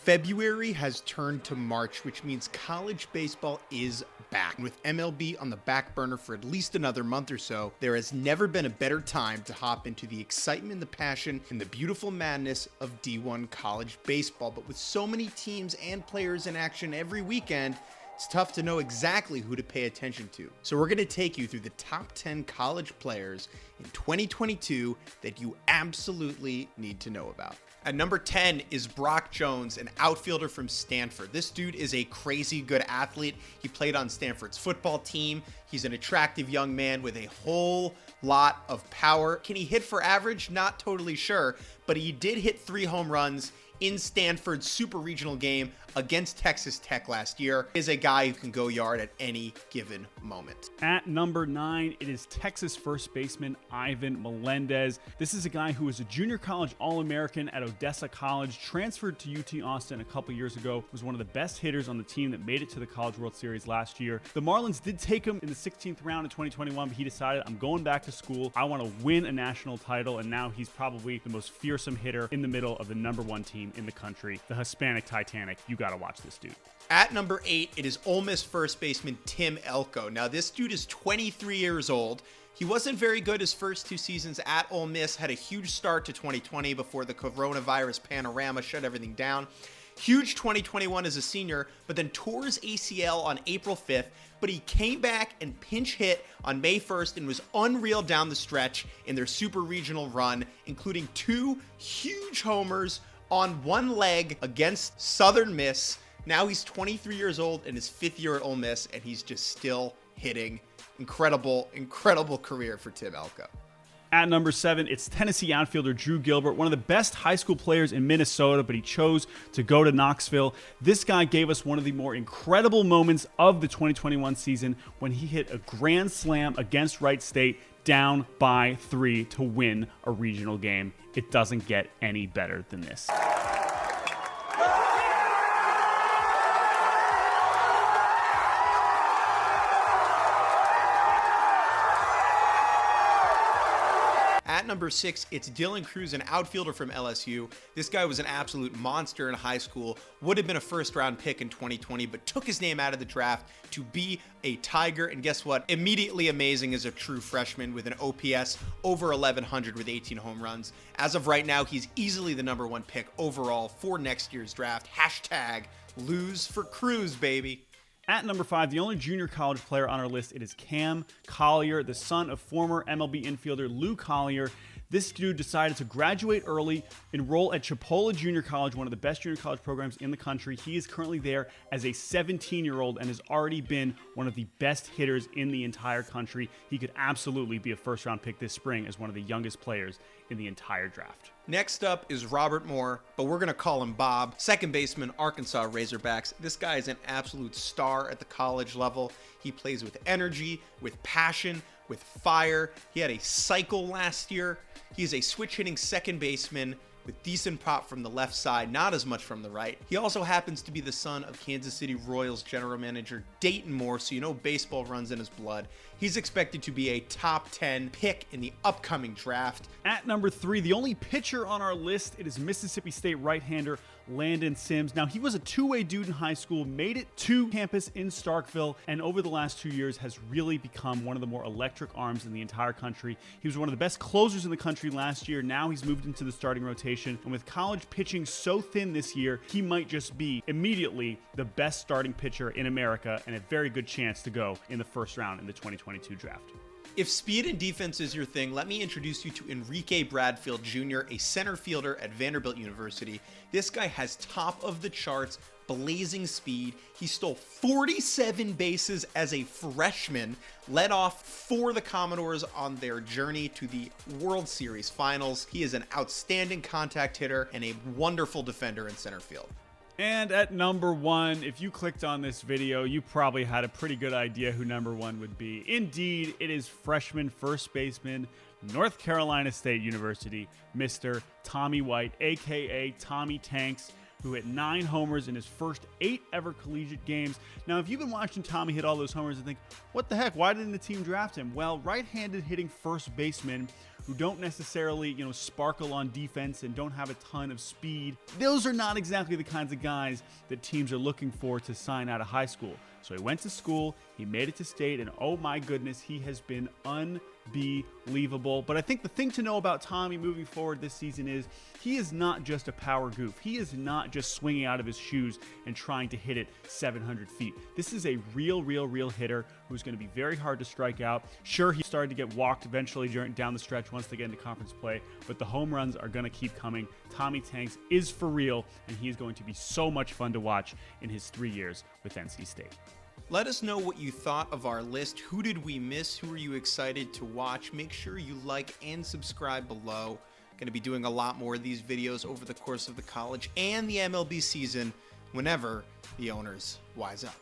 February has turned to March, which means college baseball is back. With MLB on the back burner for at least another month or so, there has never been a better time to hop into the excitement, the passion, and the beautiful madness of D1 college baseball. But with so many teams and players in action every weekend, it's tough to know exactly who to pay attention to. So we're going to take you through the top 10 college players in 2022 that you absolutely need to know about. At number 10 is Brock Jones, an outfielder from Stanford. This dude is a crazy good athlete. He played on Stanford's football team. He's an attractive young man with a whole lot of power. Can he hit for average? Not totally sure, but he did hit 3 home runs in Stanford's super regional game against Texas Tech last year. Is a guy who can go yard at any given moment. At number 9, it is Texas first baseman Ivan Melendez. This is a guy who was a junior college All-American at Odessa College, transferred to UT Austin a couple years ago, was one of the best hitters on the team that made it to the College World Series last year. The Marlins did take him in the 16th round in 2021, but he decided, I'm going back to school. I want to win a national title, and now he's probably the most fearsome hitter in the middle of the number 1 team in the country, the Hispanic Titanic. You got to watch this dude. At number 8, it is Ole Miss first baseman Tim Elko. Now, this dude is 23 years old. He wasn't very good his first 2 seasons at Ole Miss, had a huge start to 2020 before the coronavirus panorama shut everything down. Huge 2021 as a senior, but then tore his ACL on April 5th, but he came back and pinch hit on May 1st and was unreal down the stretch in their super regional run, including 2 huge homers on one leg against Southern Miss. Now he's 23 years old in his 5th year at Ole Miss, and he's just still hitting. Incredible career for Tim Elko. At number 7, it's Tennessee outfielder Drew Gilbert, one of the best high school players in Minnesota, but he chose to go to Knoxville. This guy gave us one of the more incredible moments of the 2021 season when he hit a grand slam against Wright State, down by 3 to win a regional game. It doesn't get any better than this. At number 6, it's Dillon Cruz, an outfielder from LSU. This guy was an absolute monster in high school, would have been a first-round pick in 2020, but took his name out of the draft to be a Tiger. And guess what? Immediately amazing as a true freshman with an OPS over 1,100 with 18 home runs. As of right now, he's easily the number 1 pick overall for next year's draft. Hashtag lose for Cruz, baby. At number 5, the only junior college player on our list, it is Cam Collier, the son of former MLB infielder Lou Collier. This dude decided to graduate early, enroll at Chipola Junior College, one of the best junior college programs in the country. He is currently there as a 17-year-old and has already been one of the best hitters in the entire country. He could absolutely be a first-round pick this spring as one of the youngest players in the entire draft. Next up is Robert Moore, but we're going to call him Bob, second baseman, Arkansas Razorbacks. This guy is an absolute star at the college level. He plays with energy, with passion, with fire. He had a cycle last year. He's a switch-hitting second baseman with decent pop from the left side, not as much from the right. He also happens to be the son of Kansas City Royals general manager Dayton Moore, so you know baseball runs in his blood. He's expected to be a top 10 pick in the upcoming draft. At number 3, the only pitcher on our list, it is Mississippi State right-hander Landon Sims. Now, he was a two-way dude in high school, made it to campus in Starkville, and over the last 2 years has really become one of the more electric arms in the entire country. He was one of the best closers in the country last year. Now he's moved into the starting rotation, and with college pitching so thin this year, he might just be immediately the best starting pitcher in America and a very good chance to go in the first round in the 2022 draft. If speed and defense is your thing, let me introduce you to Enrique Bradford Jr., a center fielder at Vanderbilt University. This guy has top of the charts, blazing speed. He stole 47 bases as a freshman, led off for the Commodores on their journey to the World Series finals. He is an outstanding contact hitter and a wonderful defender in center field. And at number 1, if you clicked on this video, you probably had a pretty good idea who number 1 would be. Indeed, it is freshman first baseman, North Carolina State University, Mr. Tommy White, aka Tommy Tanks. who hit 9 homers in his first 8 ever collegiate games. Now, if you've been watching Tommy hit all those homers and think, what the heck, why didn't the team draft him? Well, right-handed hitting first basemen who don't necessarily, sparkle on defense and don't have a ton of speed, those are not exactly the kinds of guys that teams are looking for to sign out of high school. So he went to school, he made it to state, and oh my goodness, he has been unbelievable. But I think the thing to know about Tommy moving forward this season is he is not just a power goof. He is not just swinging out of his shoes and trying to hit it 700 feet. This is a real hitter who's going to be very hard to strike out. Sure, he started to get walked eventually down the stretch once they get into conference play, but the home runs are going to keep coming. Tommy Tanks is for real, and he's going to be so much fun to watch in his 3 years with NC State. Let us know what you thought of our list. Who did we miss? Who are you excited to watch? Make sure you like and subscribe below. Going to be doing a lot more of these videos over the course of the college and the MLB season whenever the owners wise up.